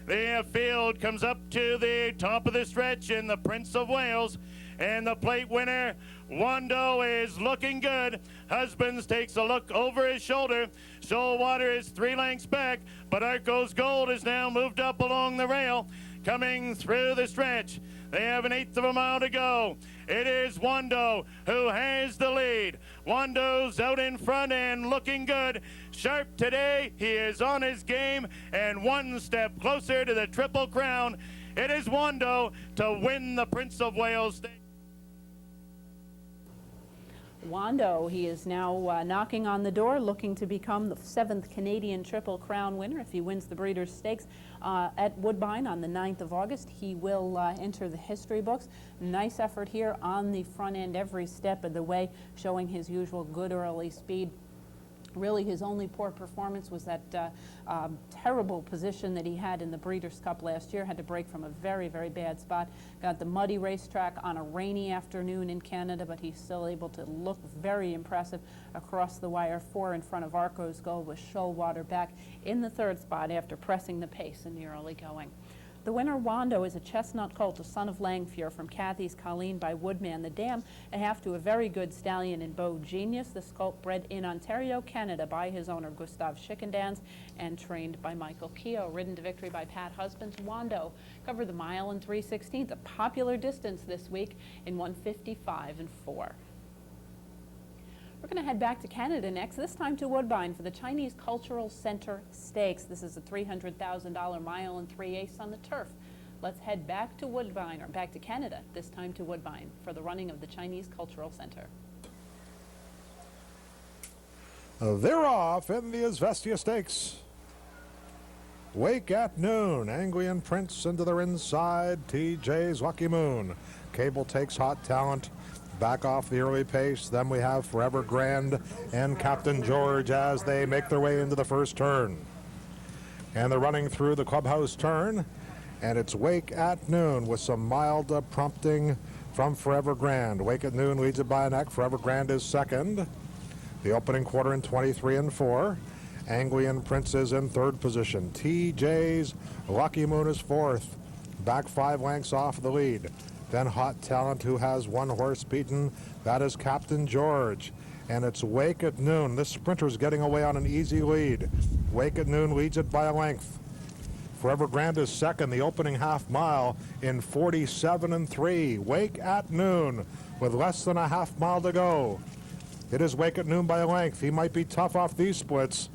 The field comes up to the top of the stretch in the Prince of Wales, and the plate winner, Wando, is looking good. Husbands takes a look over his shoulder. Shoalwater is 3 lengths back, but Arcos Gold is now moved up along the rail, coming through the stretch. They have an 1/8 of a mile to go. It is Wando who has the lead. Wando's out in front and looking good. Sharp today, he is on his game and 1 step closer to the Triple Crown. It is Wando to win the Prince of Wales Stakes. Wando, he is now knocking on the door, looking to become the 7th Canadian Triple Crown winner. If he wins the Breeders' Stakes at Woodbine on the 9th of August, he will enter the history books. Nice effort here on the front end every step of the way, showing his usual good early speed. Really, his only poor performance was that terrible position that he had in the Breeders' Cup last year. Had to break from a very, very bad spot. Got the muddy racetrack on a rainy afternoon in Canada, but he's still able to look very impressive across the wire. 4 in front of Arcos Gold, with Shoalwater back in the 3rd spot after pressing the pace in the early going. The winner, Wando, is a chestnut colt, a son of Langfure from Cathy's Colleen by Woodman the Dam, a half to a very good stallion in Beau Genius. This colt bred in Ontario, Canada by his owner, Gustave Schickendans, and trained by Michael Keogh. Ridden to victory by Pat Husbands. Wando covered the 1 3/16, a popular distance this week in 1:55-4. We're going to head back to Canada next, this time to Woodbine for the Chinese Cultural Center Stakes. This is a $300,000 1 3/8 on the turf. Let's head back to Woodbine, or back to Canada, this time to Woodbine for the running of the Chinese Cultural Center. They're off in the Izvestia Stakes. Wake at noon. Anguian Prince into their inside. TJ's Lucky Moon. Cable takes Hot Talent. Back off the early pace. Then we have Forever Grand and Captain George as they make their way into the first turn. And they're running through the clubhouse turn. And it's Wake at Noon with some mild prompting from Forever Grand. Wake at Noon leads it by a neck. Forever Grand is second. The opening quarter in 23-4. Anguian Prince is in 3rd position. TJ's Lucky Moon is 4th. Back 5 lengths off the lead. Then Hot Talent, who has 1 horse beaten. That is Captain George. And it's Wake at Noon. This sprinter's getting away on an easy lead. Wake at Noon leads it by a length. Forever Grand is second, the opening half mile in 47-3. Wake at Noon with less than a half mile to go. It is Wake at Noon by a length. He might be tough off these splits.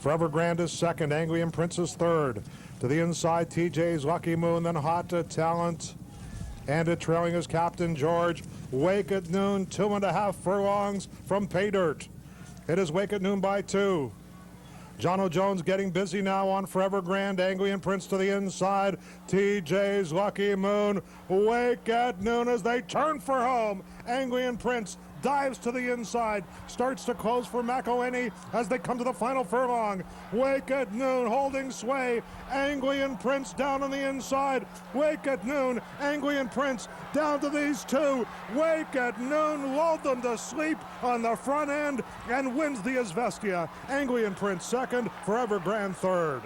Forever Grand is second. Anguian Prince is third. To the inside, TJ's Lucky Moon, then Hot Talent. And it trailing is Captain George. Wake at Noon, 2.5 furlongs from Pay Dirt. It is Wake at Noon by 2. John O'Jones getting busy now on Forever Grand. Anguian Prince to the inside. TJ's Lucky Moon. Wake at Noon as they turn for home. Anguian Prince dives to the inside, starts to close for McElhinney as they come to the final furlong. Wake at Noon holding sway. Anguian Prince down on the inside. Wake at Noon. Anguian Prince down to these two. Wake at Noon lulled them to sleep on the front end and wins the Izvestia. Anguian Prince second, Forever Grand third.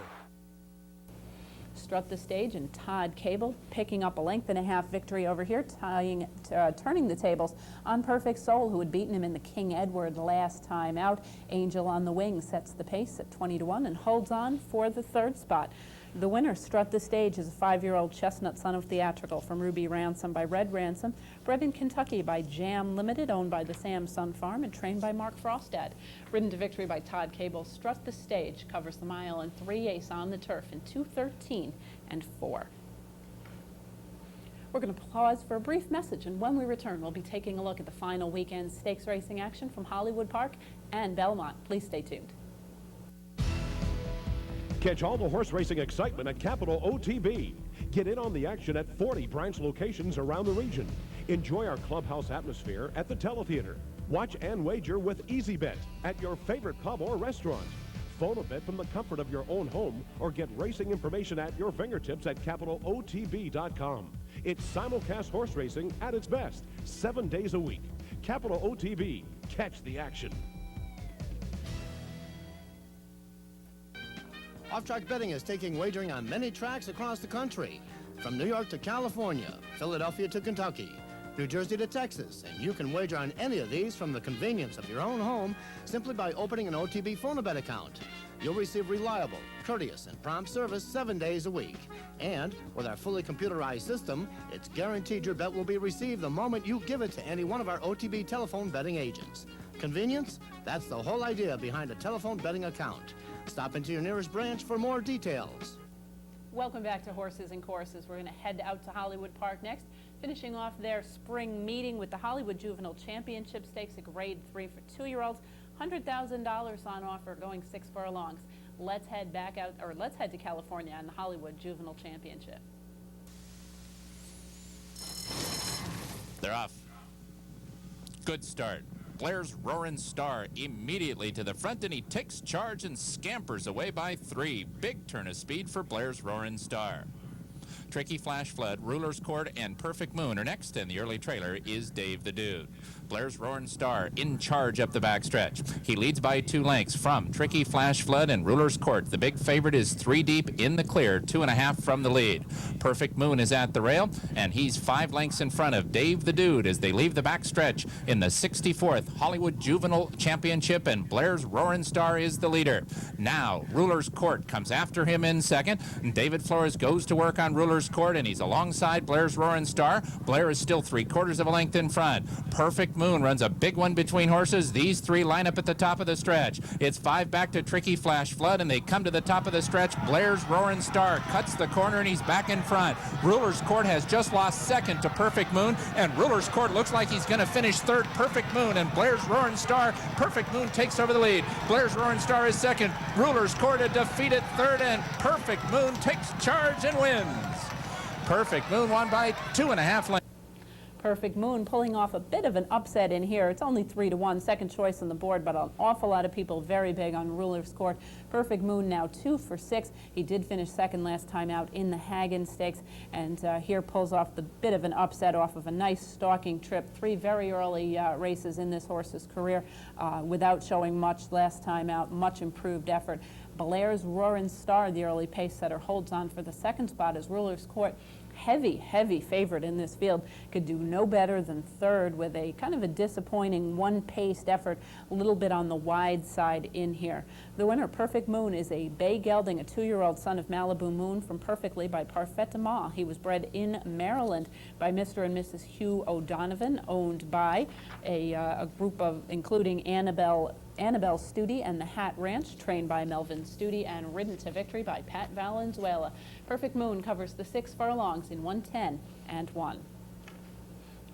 Strut the stage, and Todd Cable picking up a 1.5 length victory over here, turning the tables on Perfect Soul, who had beaten him in the King Edward last time out. Angel on the Wing sets the pace at 20-1 and holds on for the 3rd spot. The winner, Strut the Stage, is a 5-year-old chestnut son of theatrical from Ruby Ransom by Red Ransom, bred in Kentucky by Jam Limited, owned by the Sam Sun Farm, and trained by Mark Frostad. Ridden to victory by Todd Cable, Strut the Stage covers the mile in 3/8 on the turf in 2:13 and 4. We're going to pause for a brief message, and when we return, we'll be taking a look at the final weekend stakes racing action from Hollywood Park and Belmont. Please stay tuned. Catch all the horse racing excitement at Capital OTB. Get in on the action at 40 branch locations around the region. Enjoy our clubhouse atmosphere at the Teletheater. Watch and wager with EasyBet at your favorite pub or restaurant. Phone a bet from the comfort of your own home or get racing information at your fingertips at CapitalOTB.com. It's simulcast horse racing at its best, 7 days a week. Capital OTB. Catch the action. Off-Track Betting is taking wagering on many tracks across the country, from New York to California, Philadelphia to Kentucky, New Jersey to Texas, and you can wager on any of these from the convenience of your own home simply by opening an OTB Phone-A-Bet account. You'll receive reliable, courteous, and prompt service 7 days a week. And with our fully computerized system, it's guaranteed your bet will be received the moment you give it to any one of our OTB telephone betting agents. Convenience? That's the whole idea behind a telephone betting account. Stop into your nearest branch for more details. Welcome back to Horses and Courses. We're going to head out to Hollywood Park next, finishing off their spring meeting with the Hollywood Juvenile Championship Stakes at Grade 3 for 2-year-olds. $100,000 on offer, going 6 furlongs. Let's head back out, or let's head to California on the Hollywood Juvenile Championship. They're off. Good start. Blair's Roaring Star immediately to the front, and he takes charge and scampers away by 3. Big turn of speed for Blair's Roaring Star. Tricky Flash Flood, Ruler's Court, and Perfect Moon are next, and the early trailer is Dave the Dude. Blair's Roaring Star in charge up the backstretch. He leads by 2 lengths from Tricky Flash Flood and Ruler's Court. The big favorite is 3 deep in the clear, 2.5 from the lead. Perfect Moon is at the rail, and he's 5 lengths in front of Dave the Dude as they leave the backstretch in the 64th Hollywood Juvenile Championship, and Blair's Roaring Star is the leader. Now, Ruler's Court comes after him in second, and David Flores goes to work on Ruler's Court, and he's alongside Blair's Roaring Star. Blair is still 3/4 of a length in front. Perfect Moon runs a big one between horses. These 3 line up at the top of the stretch. It's 5 back to Tricky Flash Flood, and they come to the top of the stretch. Blair's Roaring Star cuts the corner, and he's back in front. Ruler's Court has just lost second to Perfect Moon, and Ruler's Court looks like he's going to finish third. Perfect Moon and Blair's Roaring Star. Perfect Moon takes over the lead. Blair's Roaring Star is second. Ruler's Court a defeated third, and Perfect Moon takes charge and wins. Perfect Moon won by 2.5 lengths. Perfect Moon pulling off a bit of an upset in here. It's only 3-1, second choice on the board, but an awful lot of people very big on Ruler's Court. Perfect Moon now 2 for 6. He did finish second last time out in the Hagen Stakes, and here pulls off the bit of an upset off of a nice stalking trip. 3 very early races in this horse's career without showing much last time out. Much improved effort. Blair's Roaring Star, the early pace setter, holds on for the second spot as Ruler's Court. Heavy favorite in this field, could do no better than third with a kind of a disappointing one-paced effort, a little bit on the wide side in here. The winner, Perfect Moon, is a bay gelding, a 2-year-old son of Malibu Moon from Perfectly by Parfait de Ma. He was bred in Maryland by Mr. and Mrs. Hugh O'Donovan, owned by a group of, including Annabelle Studi and the Hat Ranch, trained by Melvin Studi, and ridden to victory by Pat Valenzuela. Perfect Moon covers the 6 furlongs in 1:10 and 1.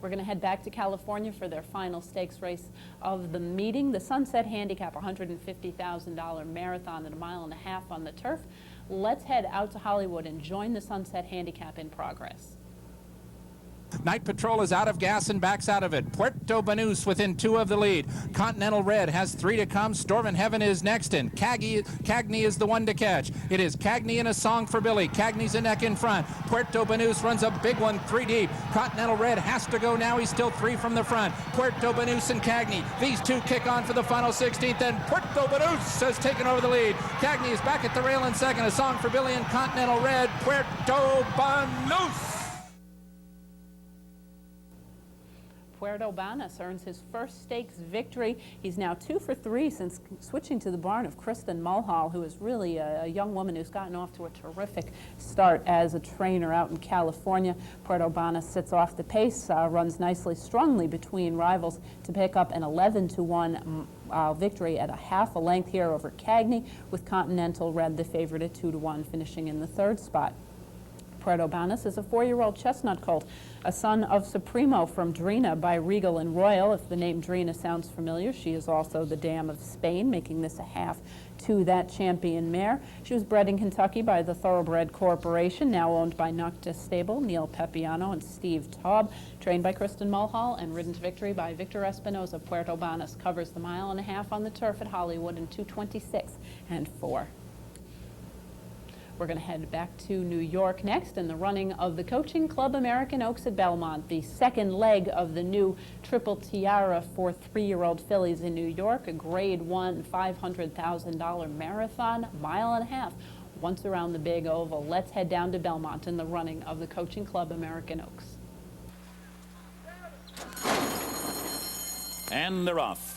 We're going to head back to California for their final stakes race of the meeting, the Sunset Handicap, $150,000 marathon at 1.5 miles on the turf. Let's head out to Hollywood and join the Sunset Handicap in progress. Night Patrol is out of gas and backs out of it. Puerto Banús within 2 of the lead. Continental Red has 3 to come. Storm in Heaven is next, and Cagney is the one to catch. It is Cagney and A Song for Billy. Cagney's a neck in front. Puerto Banús runs a big one, 3 deep. Continental Red has to go now. He's still 3 from the front. Puerto Banús and Cagney. These 2 kick on for the final 16th, and Puerto Banús has taken over the lead. Cagney is back at the rail in second. A Song for Billy and Continental Red. Puerto Banús. Puerto Banus earns his first stakes victory. He's now 2 for 3 since switching to the barn of Kristen Mulhall, who is really a young woman who's gotten off to a terrific start as a trainer out in California. Puerto Banus sits off the pace, runs nicely, strongly between rivals to pick up an 11-1 victory at a half a length here over Cagney, with Continental Red the favorite at 2-1, finishing in the third spot. Puerto Banus is a 4-year-old chestnut colt, a son of Supremo from Drina by Regal and Royal. If the name Drina sounds familiar, she is also the Dam of Spain, making this a half to that champion mare. She was bred in Kentucky by the Thoroughbred Corporation, now owned by Noctis Stable, Neil Pepiano and Steve Taub, trained by Kristen Mulhall and ridden to victory by Victor Espinoza. Puerto Banus covers the 1.5 miles on the turf at Hollywood in 2:26 and 4. We're going to head back to New York next in the running of the Coaching Club American Oaks at Belmont, the second leg of the new Triple Tiara for 3-year-old fillies in New York, a Grade 1 $500,000 marathon, 1.5 miles, once around the big oval. Let's head down to Belmont in the running of the Coaching Club American Oaks. And they're off.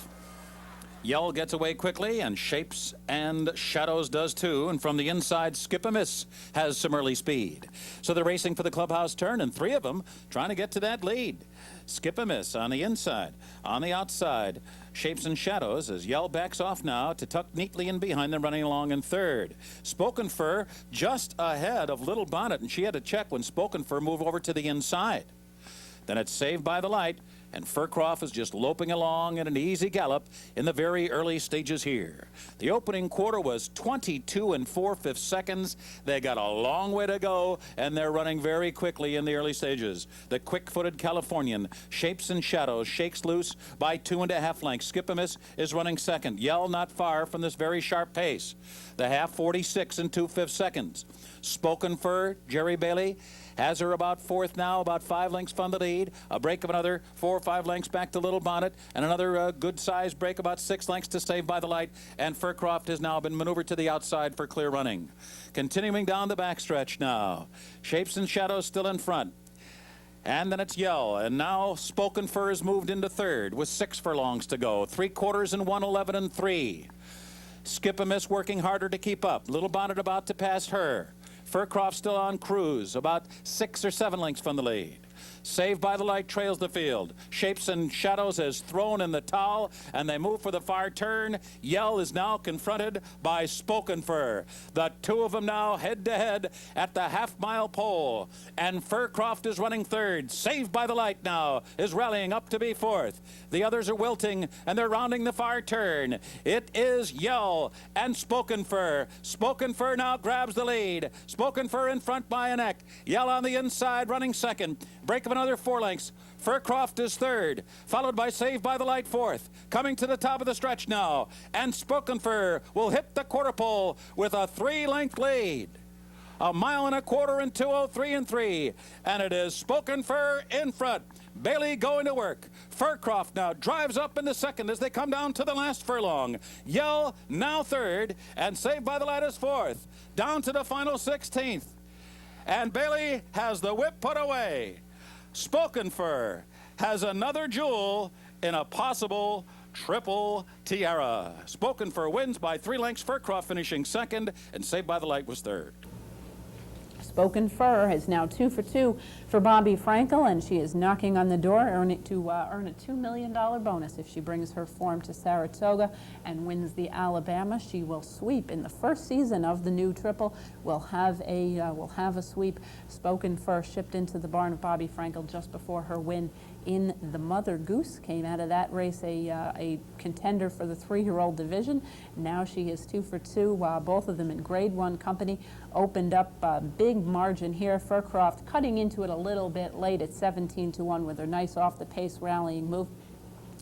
Yell gets away quickly, and Shapes and Shadows does too. And from the inside, Skip-a-Miss has some early speed. So they're racing for the clubhouse turn, and 3 of them trying to get to that lead. Skip-a-Miss on the inside. On the outside, Shapes and Shadows as Yell backs off now to tuck neatly in behind them, running along in third. Spoken Fur just ahead of Little Bonnet, and she had to check when Spoken Fur moved over to the inside. Then it's Saved by the Light, and Furcroft is just loping along at an easy gallop in the very early stages here. The opening quarter was 22 4/5 seconds. They got a long way to go, and they're running very quickly in the early stages. The quick-footed Californian, Shapes and Shadows, shakes loose by 2.5 lengths. Skip-a-Miss is running second. Yell not far from this very sharp pace. The half 46 2/5 seconds. Spoken Fur, Jerry Bailey, has her about fourth now, about 5 lengths from the lead. A break of another 4 or 5 lengths back to Little Bonnet, and another good-sized break about 6 lengths to Saved by the Light. And Furcroft has now been maneuvered to the outside for clear running. Continuing down the backstretch now. Shapes and Shadows still in front. And then it's Yell, and now Spoken Fur has moved into third with 6 furlongs to go. 3/4 and 1:11 3. Skip-a-Miss working harder to keep up. Little Bonnet about to pass her. Furcroft still on cruise, about 6 or 7 lengths from the lead. Saved by the Light trails the field. Shapes and Shadows has thrown in the towel, and they move for the far turn. Yell is now confronted by Spoken Fur. The 2 of them now head-to-head at the half-mile pole, and Furcroft is running third. Saved by the Light now is rallying up to be fourth. The others are wilting, and they're rounding the far turn. It is Yell and Spoken Fur. Spoken Fur now grabs the lead. Spoken Fur in front by a neck. Yell on the inside running second. Break of another 4 lengths. Furcroft is third, followed by Saved by the Light fourth. Coming to the top of the stretch now, and Spoken Fur will hit the quarter pole with a 3-length lead. 1.25 miles in 2:03 3, and it is Spoken Fur in front. Bailey going to work. Furcroft now drives up into second as they come down to the last furlong. Yell now third, and Saved by the Light is fourth. Down to the final 16th. And Bailey has the whip put away. Spoken Fur has another jewel in a possible Triple Tiara. Spoken Fur wins by 3 lengths. Furcroft finishing second, and Saved by the Light was third. Spoken Fur is now 2 for 2 for Bobby Frankel, and she is knocking on the door earn a $2 million bonus if she brings her form to Saratoga and wins the Alabama. She will sweep in the first season of the new triple. Will have a sweep. Spoken Fur shipped into the barn of Bobby Frankel just before her win in the Mother Goose. Came out of that race a contender for the 3-year-old division. Now she is 2 for 2, both of them in Grade 1 company. Opened up a big margin here. Furcroft cutting into it a little bit late at 17-1 with her nice off-the-pace rallying move.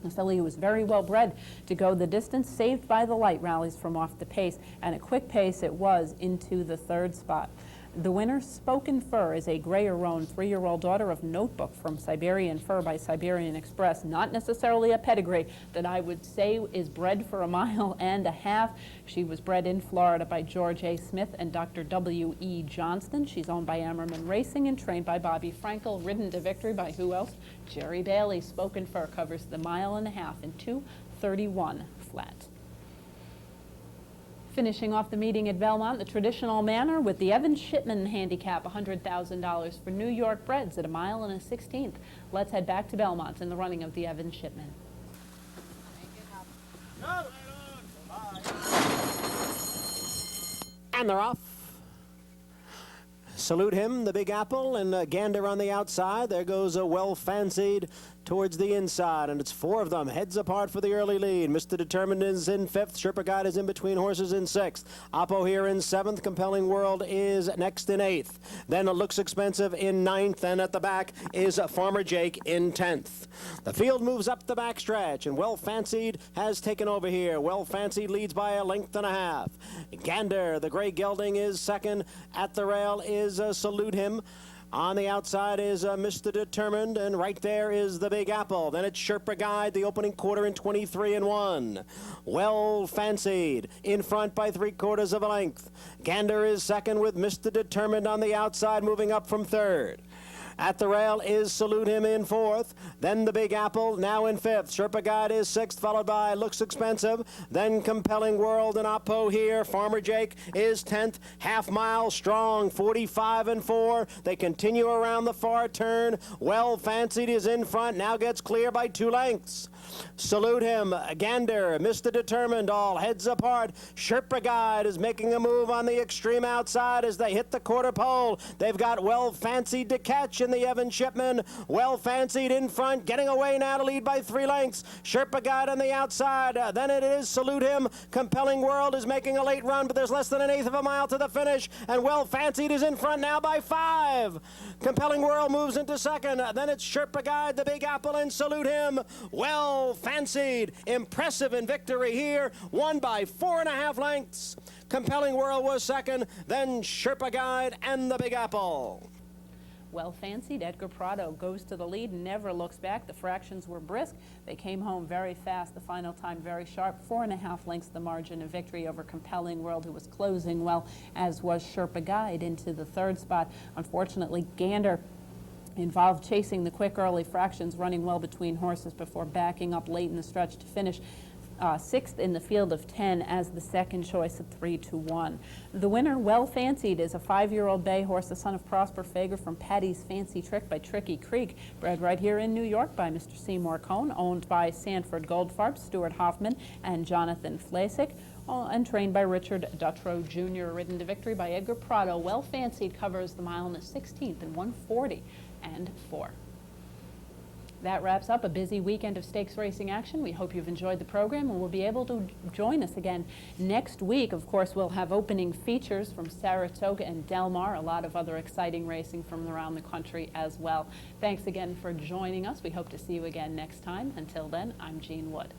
The filly was very well bred to go the distance. Saved by the Light rallies from off the pace, and a quick pace it was into the third spot. The winner, Spoken Fur, is a Gray Roan 3-year-old daughter of Notebook from Siberian Fur by Siberian Express. Not necessarily a pedigree that I would say is bred for 1.5 miles. She was bred in Florida by George A. Smith and Dr. W.E. Johnston. She's owned by Ammerman Racing and trained by Bobby Frankel. Ridden to victory by who else? Jerry Bailey. Spoken Fur covers the 1.5 miles in 2:31 flat. Finishing off the meeting at Belmont, the traditional manner with the Evan Shipman handicap, $100,000 for New York breds at 1 1/16 miles. Let's head back to Belmont in the running of the Evan Shipman. And they're off. Salute Him, the Big Apple, and Gander on the outside. There goes a Well Fancied towards the inside, and it's 4 of them heads apart for the early lead. Mr. Determined is in 5th. Sherpa Guide is in between horses in 6th. Oppo here in 7th. Compelling World is next in 8th. Then it Looks Expensive in 9th, and at the back is Farmer Jake in 10th. The field moves up the backstretch, and Well Fancied has taken over here. Well Fancied leads by 1.5 lengths. Gander, the gray gelding, is 2nd. At the rail is Salute Him. On the outside is Mr. Determined, and right there is the Big Apple. Then it's Sherpa Guide, the opening quarter in 23-1. Well Fancied in front by 3/4 length. Gander is 2nd with Mr. Determined on the outside, moving up from 3rd. At the rail is Salute Him in 4th. Then the Big Apple, now in 5th. Sherpa Guide is 6th, followed by Looks Expensive. Then Compelling World and Oppo here. Farmer Jake is 10th. 1/2 mile strong, 45-4. They continue around the far turn. Well Fancied is in front, now gets clear by 2 lengths. Salute Him, Gander, Mr. Determined, all heads apart. Sherpa Guide is making a move on the extreme outside as they hit the quarter pole. They've got Well Fancied to catch in the Evan Shipman. Well Fancied in front, getting away now to lead by 3 lengths. Sherpa Guide on the outside. Then it is Salute Him. Compelling World is making a late run, but there's less than 1/8 of a mile to the finish, and Well Fancied is in front now by 5. Compelling World moves into 2nd. Then it's Sherpa Guide, the Big Apple, and Salute Him. Well Fancied, impressive in victory here, won by 4.5 lengths. Compelling World was 2nd, then Sherpa Guide and the Big Apple. Well Fancied, Edgar Prado goes to the lead and never looks back. The fractions were brisk. They came home very fast. The final time very sharp. 4.5 lengths the margin of victory over Compelling World, who was closing well, as was Sherpa Guide into the 3rd spot. Unfortunately, Gander involved chasing the quick early fractions, running well between horses before backing up late in the stretch to finish 6th in the field of 10 as the second choice at 3-1. The winner, Well Fancied, is a 5-year-old bay horse, the son of Prosper Fager from Patty's Fancy Trick by Tricky Creek, bred right here in New York by Mr. Seymour Cohn, owned by Sanford Goldfarb, Stuart Hoffman, and Jonathan Flasick, and trained by Richard Dutrow Jr., ridden to victory by Edgar Prado. Well Fancied covers the 1 1/16 in 1:40-4. That wraps up a busy weekend of stakes racing action. We hope you've enjoyed the program and will be able to join us again next week. Of course, we'll have opening features from Saratoga and Del Mar, a lot of other exciting racing from around the country as well. Thanks again for joining us. We hope to see you again next time. Until then, I'm Jean Wood.